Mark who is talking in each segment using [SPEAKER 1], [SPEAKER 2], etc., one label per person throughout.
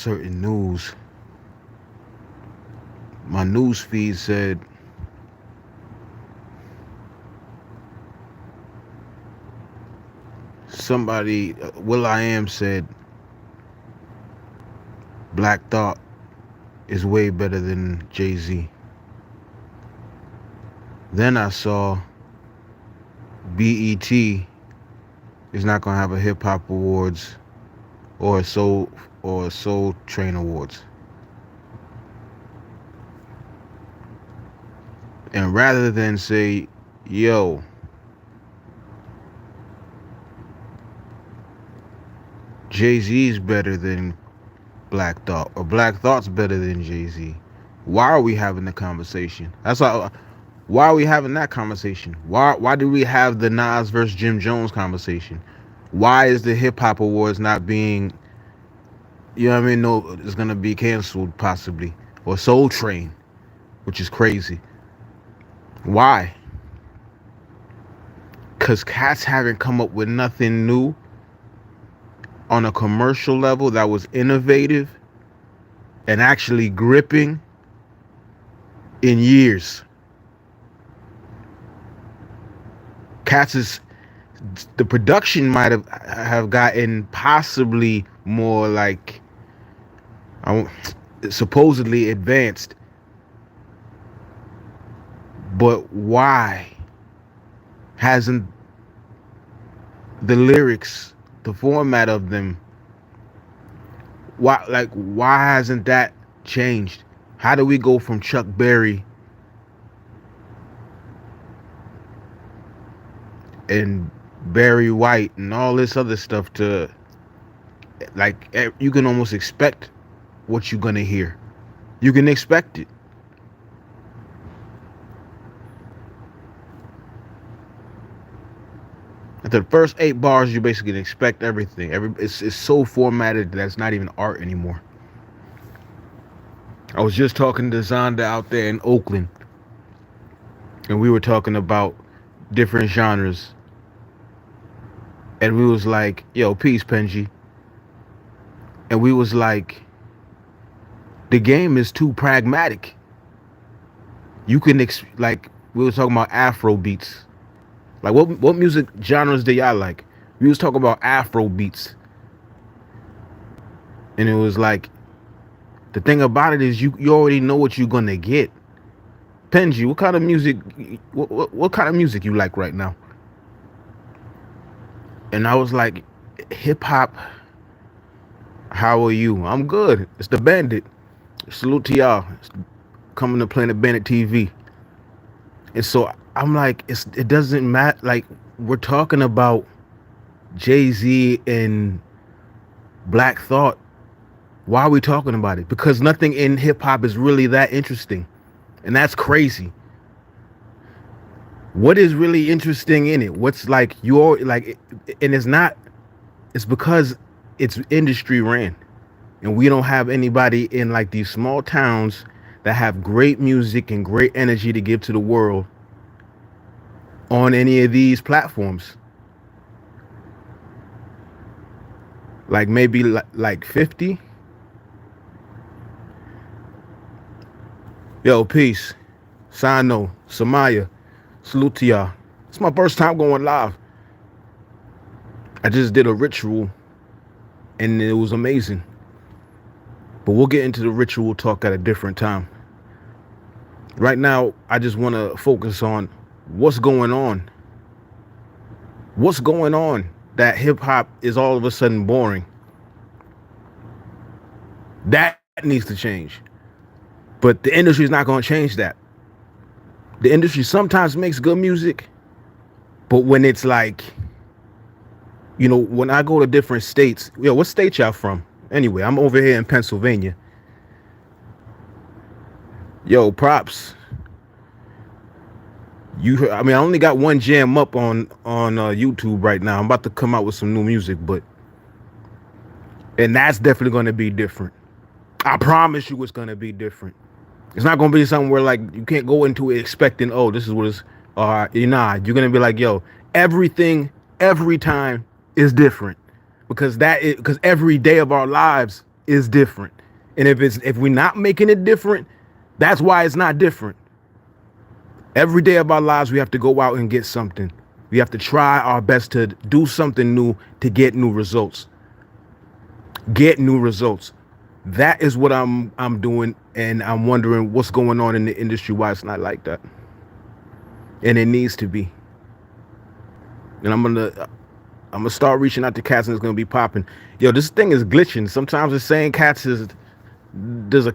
[SPEAKER 1] certain news. My news feed said somebody, Will I Am said Black Thought is way better than Jay-Z. Then I saw BET is not gonna have a hip hop awards or a Soul Train awards. And rather than say, yo, Jay-Z's better than Black Thought, or Black Thought's better than Jay-Z, why are we having the conversation? Why are we having that conversation? Why do we have the Nas versus Jim Jones conversation? Why is the hip hop awards not being, you know what I mean? No, it's gonna be canceled possibly, or Soul Train, which is crazy. Why? Cause cats haven't come up with nothing new on a commercial level that was innovative and actually gripping in years. The production might have gotten possibly more like supposedly advanced, but why hasn't the lyrics, the format of them, why hasn't that changed? How do we go from Chuck Berry and Barry White and all this other stuff to, like, you can almost expect what you're gonna hear. You can expect it. After the first 8 bars, you basically can expect everything. It's so formatted that it's not even art anymore. I was just talking to Zonda out there in Oakland, and we were talking about different genres. And we was like, yo, peace, Penji. And we was like, the game is too pragmatic. You can, like, we was talking about Afro beats. Like, what music genres do y'all like? We was talking about Afro beats. And it was like, the thing about it is you already know what you're gonna get. Penji, what kind of music, what kind of music you like right now? And I was like, hip hop, how are you? I'm good. It's the Bandit. Salute to y'all. It's coming to Planet Bandit TV. And so I'm like, it doesn't matter. Like, we're talking about Jay-Z and Black Thought. Why are we talking about it? Because nothing in hip hop is really that interesting. And that's crazy. What is really interesting in it? What's like your, like, and it's because it's industry ran. And we don't have anybody in like these small towns that have great music and great energy to give to the world on any of these platforms. Like maybe like 50. Yo, peace. Sano, Samaya, salute to y'all. It's my first time going live. I just did a ritual and it was amazing. But we'll get into the ritual talk at a different time. Right now, I just want to focus on what's going on. What's going on that hip hop is all of a sudden boring? That needs to change. But the industry is not going to change that. The industry sometimes makes good music, but when it's like, you know, when I go to different states, yo, what state y'all from? Anyway, I'm over here in Pennsylvania. Yo, props. I mean, I only got one jam up on YouTube right now. I'm about to come out with some new music, and that's definitely going to be different. I promise you it's going to be different. It's not going to be something where, like, you can't go into it expecting, oh, this is what it's, nah, you're going to be like, yo, everything, every time is different. Because every day of our lives is different. And if we're not making it different, that's why it's not different. Every day of our lives, we have to go out and get something. We have to try our best to do something new to get new results. Get new results. That is what I'm doing, and I'm wondering what's going on in the industry, why it's not like that. And it needs to be. And I'm gonna start reaching out to cats, and it's gonna be popping. Yo, this thing is glitching. Sometimes it's saying cats is there's a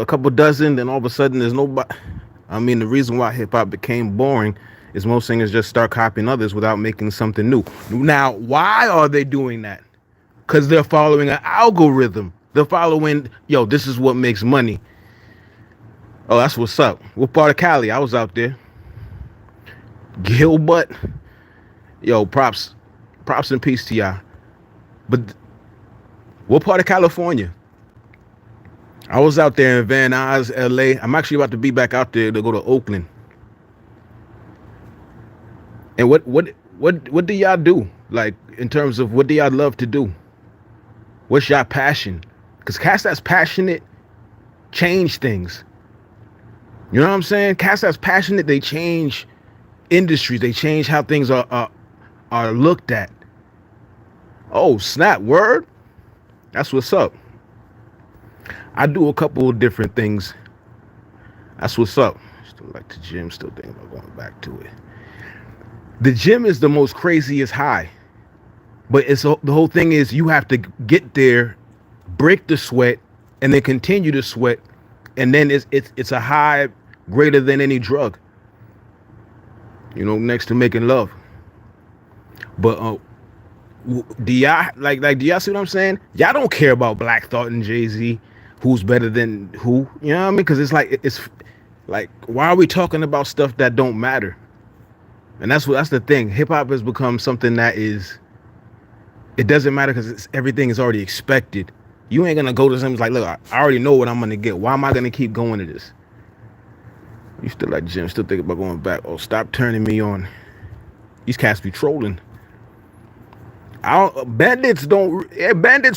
[SPEAKER 1] couple dozen, then all of a sudden there's nobody. I mean, the reason why hip hop became boring is most singers just start copying others without making something new. Now, why are they doing that? Because they're following an algorithm. They're following, yo, this is what makes money. Oh, that's what's up. What part of Cali? I was out there. Gilbert. Yo, props and peace to y'all. But what part of California? I was out there in Van Nuys, LA. I'm actually about to be back out there to go to Oakland. And what do y'all do? Like, in terms of what do y'all love to do? What's y'all passion? Because cats that's passionate change things. You know what I'm saying? Cats that's passionate, they change industries. They change how things are looked at. Oh, snap, word? That's what's up. I do a couple of different things. That's what's up. Still like the gym, still thinking about going back to it. The gym is the most craziest high. But the whole thing is you have to get there, break the sweat, and then continue to sweat. And then it's a high greater than any drug. You know, next to making love. But do y'all do y'all see what I'm saying? Y'all don't care about Black Thought and Jay-Z, who's better than who. You know what I mean? Because it's like why are we talking about stuff that don't matter? And that's the thing. Hip hop has become something that is. It doesn't matter because everything is already expected. You ain't gonna go to something like, look, I already know what I'm gonna get. Why am I gonna keep going to this? You still like gym, still thinking about going back. Oh, stop turning me on. These cats be trolling. Bandits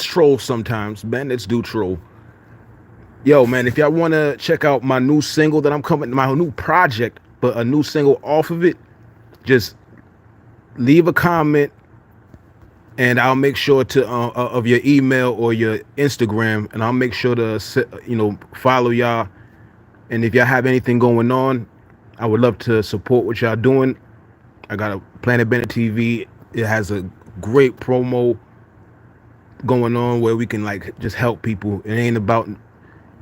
[SPEAKER 1] troll sometimes. Bandits do troll. Yo, man, if y'all wanna check out my new single that I'm coming, my new project, but a new single off of it, just leave a comment. And I'll make sure to of your email or your Instagram, and I'll make sure to follow y'all. And if y'all have anything going on, I would love to support what y'all doing. I got a Planet Bandit TV. It has a great promo going on where we can like just help people. It ain't about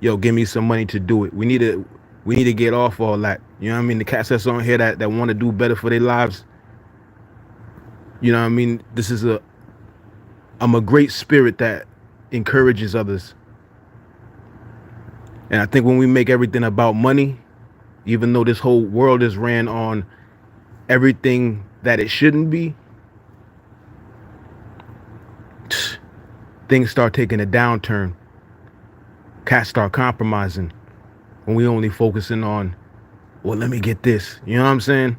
[SPEAKER 1] give me some money to do it. We need to get off all that. You know what I mean? The cats that's on here that want to do better for their lives. You know what I mean? I'm a great spirit that encourages others. And I think when we make everything about money, even though this whole world is ran on everything that it shouldn't be, things start taking a downturn. Cats start compromising when we only focusing on, well, let me get this. You know what I'm saying?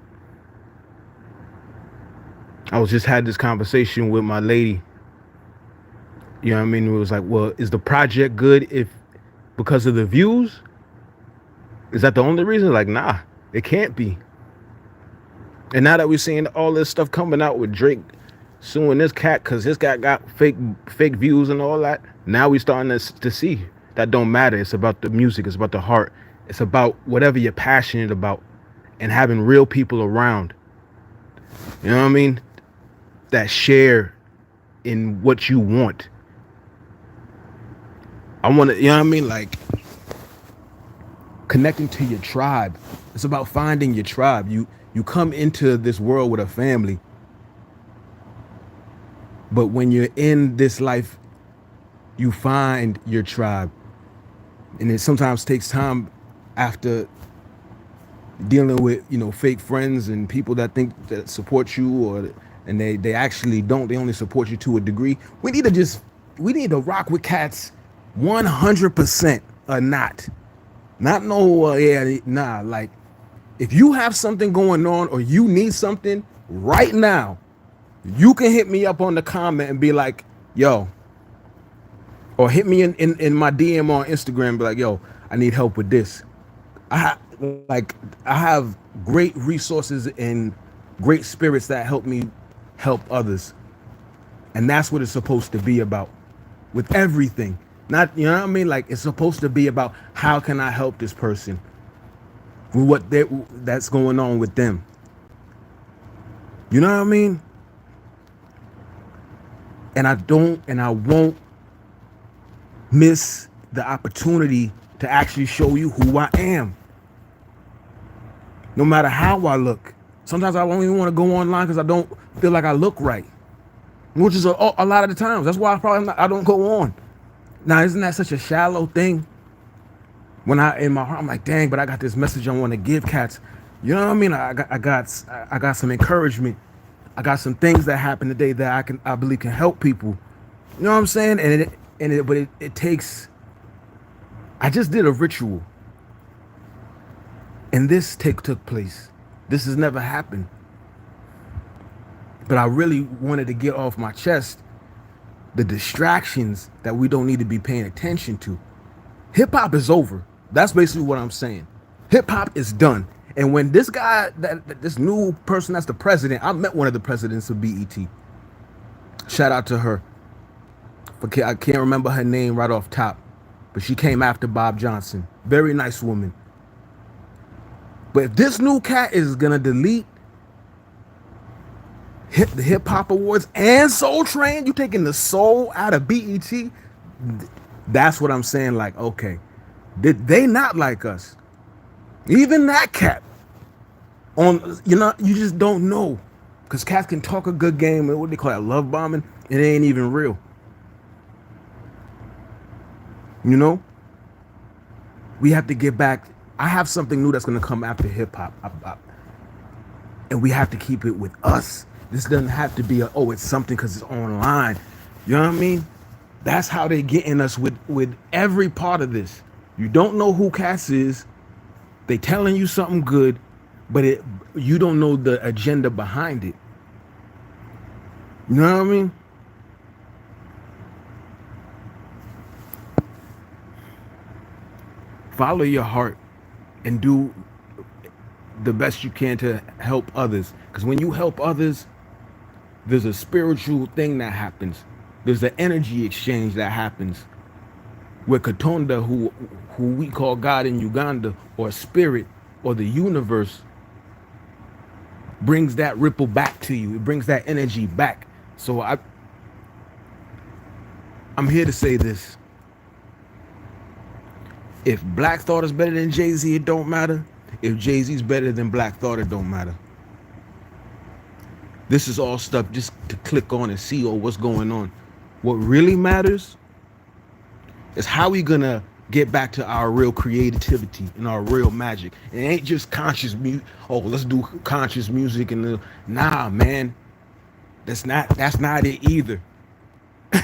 [SPEAKER 1] I was just had this conversation with my lady. You know what I mean? It was like, well, is the project good because of the views? Is that the only reason? Like, nah, it can't be. And now that we're seeing all this stuff coming out with Drake suing this cat because his cat got fake views and all that, now we're starting to see that don't matter. It's about the music. It's about the heart. It's about whatever you're passionate about and having real people around. You know what I mean? That share in what you want. I want to, you know what I mean? Like, connecting to your tribe. It's about finding your tribe. You come into this world with a family. But when you're in this life, you find your tribe. And it sometimes takes time after dealing with, fake friends and people that think that support you and they actually don't. They only support you to a degree. We need to rock with cats 100% or not no like if you have something going on or you need something right now, you can hit me up on the comment and be like, yo, Or hit me in my DM on Instagram, be like, yo, I need help with this. I have great resources and great spirits that help me help others. And that's what it's supposed to be about with everything. Not, you know what I mean? Like, it's supposed to be about how can I help this person with that's going on with them. You know what I mean? And I won't miss the opportunity to actually show you who I am. No matter how I look. Sometimes I won't even want to go online because I don't feel like I look right. Which is a lot of the times. That's why I don't go on. Now, isn't that such a shallow thing? When in my heart, I'm like, dang, but I got this message I want to give cats. You know what I mean? I got some encouragement. I got some things that happened today that I believe can help people. You know what I'm saying? But it takes. I just did a ritual, and this took place. This has never happened. But I really wanted to get off my chest the distractions that we don't need to be paying attention to. Hip hop is over. That's basically what I'm saying. Hip hop is done. And when this guy, this new person that's the president, I met one of the presidents of BET. Shout out to her. I can't remember her name right off top, but she came after Bob Johnson. Very nice woman. But if this new cat is gonna delete the Hip Hop Awards and Soul Train, you taking the soul out of BET, that's what I'm saying. Like, okay, did they not like us? Even that cat, you just don't know, because cats can talk a good game and what they call that, love bombing. It ain't even real. You know, we have to get back. I have something new that's gonna come after hip hop, and we have to keep it with us. This doesn't have to be it's something because it's online. You know what I mean? That's how they getting us with every part of this. You don't know who Cass is. They telling you something good, but you don't know the agenda behind it. You know what I mean? Follow your heart and do the best you can to help others. Because when you help others, there's a spiritual thing that happens. There's an energy exchange that happens. Where Katonda, who we call God in Uganda, or spirit, or the universe, brings that ripple back to you. It brings that energy back. So I'm here to say this. If Black Thought is better than Jay-Z, it don't matter. If Jay-Z's better than Black Thought, it don't matter. This is all stuff just to click on and see what's going on. What really matters is how we gonna get back to our real creativity and our real magic. It ain't just conscious music. Oh, let's do conscious music nah, man. That's not it either.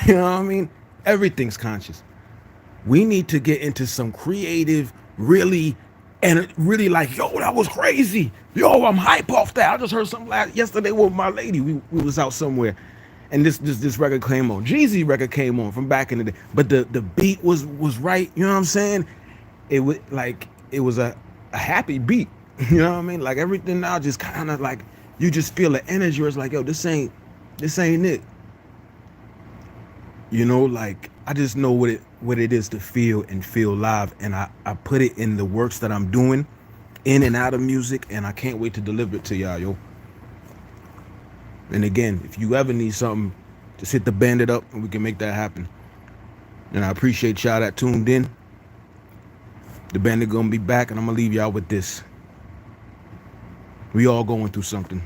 [SPEAKER 1] You know what I mean? Everything's conscious. We need to get into some creative, really like, yo, that was crazy. Yo, I'm hype off that. I just heard something yesterday with my lady. We was out somewhere, and this record came on. Jeezy record came on from back in the day, but the beat was right. You know what I'm saying? It was a happy beat. You know what I mean? Like everything now just kind of like you just feel the energy. Where it's like, yo, this ain't it. You know, like I just know what it is to feel live, and I put it in the works that I'm doing, in and out of music, and I can't wait to deliver it to y'all, yo. And again, if you ever need something, just hit the Bandit up and we can make that happen. And I appreciate y'all that tuned in. The Bandit gonna be back, and I'm gonna leave y'all with this. We all going through something.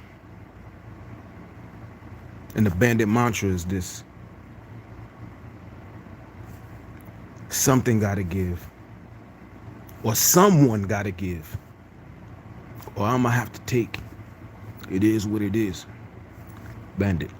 [SPEAKER 1] And the Bandit mantra is this: something gotta give, or someone gotta give, or I'm gonna have to take. It is what it is. Bandit.